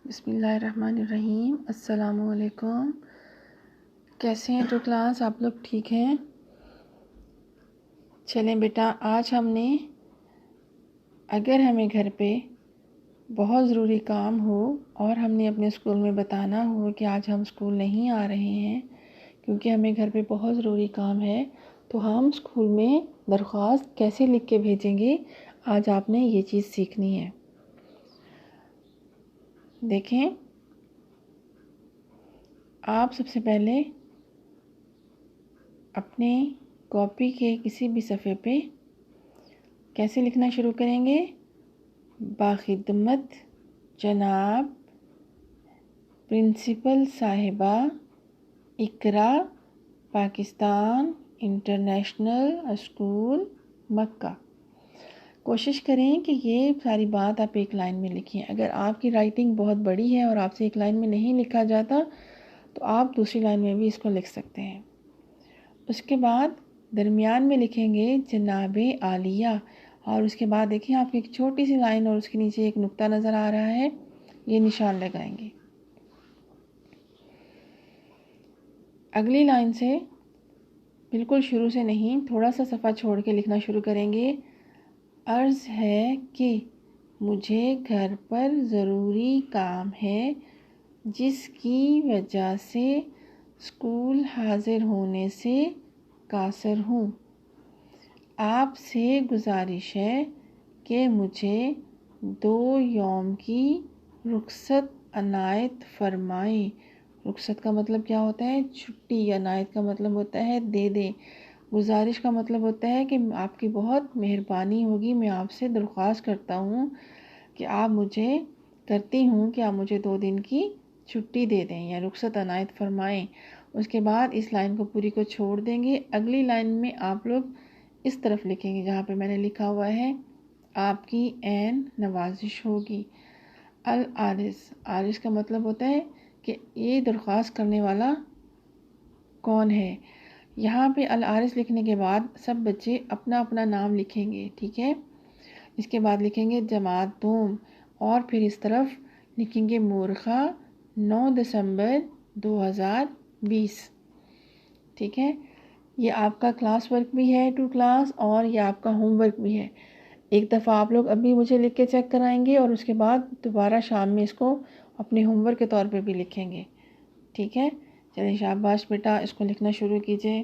بسم اللہ الرحمن الرحیم۔ السلام علیکم۔ کیسے ہیں تو کلاس؟ آپ لوگ ٹھیک ہیں؟ چلیں بیٹا، آج ہم نے اگر ہمیں گھر پہ بہت ضروری کام ہو اور ہم نے اپنے اسکول میں بتانا ہو کہ آج ہم اسکول نہیں آ رہے ہیں کیونکہ ہمیں گھر پہ بہت ضروری کام ہے، تو ہم اسکول میں درخواست کیسے لکھ کے بھیجیں گے، آج آپ نے یہ چیز سیکھنی ہے۔ دیکھیں، آپ سب سے پہلے اپنے کاپی کے کسی بھی صفحے پہ کیسے لکھنا شروع کریں گے؟ باخدمت جناب پرنسپل صاحبہ اقرا پاکستان انٹرنیشنل اسکول مکہ۔ کوشش کریں کہ یہ ساری بات آپ ایک لائن میں لکھیں۔ اگر آپ کی رائٹنگ بہت بڑی ہے اور آپ سے ایک لائن میں نہیں لکھا جاتا تو آپ دوسری لائن میں بھی اس کو لکھ سکتے ہیں۔ اس کے بعد درمیان میں لکھیں گے جناب عالیہ، اور اس کے بعد دیکھیں آپ کی ایک چھوٹی سی لائن اور اس کے نیچے ایک نقطہ نظر آ رہا ہے، یہ نشان لگائیں گے۔ اگلی لائن سے بالکل شروع سے نہیں، تھوڑا سا صفحہ چھوڑ کے لکھنا شروع کریں گے۔ عرض ہے کہ مجھے گھر پر ضروری کام ہے جس کی وجہ سے اسکول حاضر ہونے سے قاصر ہوں۔ آپ سے گزارش ہے کہ مجھے 2 یوم کی رخصت عنایت فرمائیں۔ رخصت کا مطلب کیا ہوتا ہے؟ چھٹی۔ عنایت کا مطلب ہوتا ہے دے دیں۔ گزارش کا مطلب ہوتا ہے کہ آپ کی بہت مہربانی ہوگی، میں آپ سے درخواست کرتا ہوں کہ آپ مجھے 2 دن کی چھٹی دے دیں یا رخصت عنایت فرمائیں۔ اس کے بعد اس لائن کو پوری کو چھوڑ دیں گے۔ اگلی لائن میں آپ لوگ اس طرف لکھیں گے جہاں پہ میں نے لکھا ہوا ہے آپ کی عین نوازش ہوگی۔ العارض، عارض کا مطلب ہوتا ہے کہ یہ درخواست کرنے والا کون ہے۔ یہاں پہ العارض لکھنے کے بعد سب بچے اپنا اپنا نام لکھیں گے، ٹھیک ہے؟ اس کے بعد لکھیں گے جماعت دوم، اور پھر اس طرف لکھیں گے مورخہ 9 دسمبر 2020، ٹھیک ہے؟ یہ آپ کا کلاس ورک بھی ہے ٹو کلاس، اور یہ آپ کا ہوم ورک بھی ہے۔ ایک دفعہ آپ لوگ ابھی مجھے لکھ کے چیک کرائیں گے اور اس کے بعد دوبارہ شام میں اس کو اپنے ہوم ورک کے طور پہ بھی لکھیں گے، ٹھیک ہے؟ چلیں شاباش بیٹا، اس کو لکھنا شروع کیجئے۔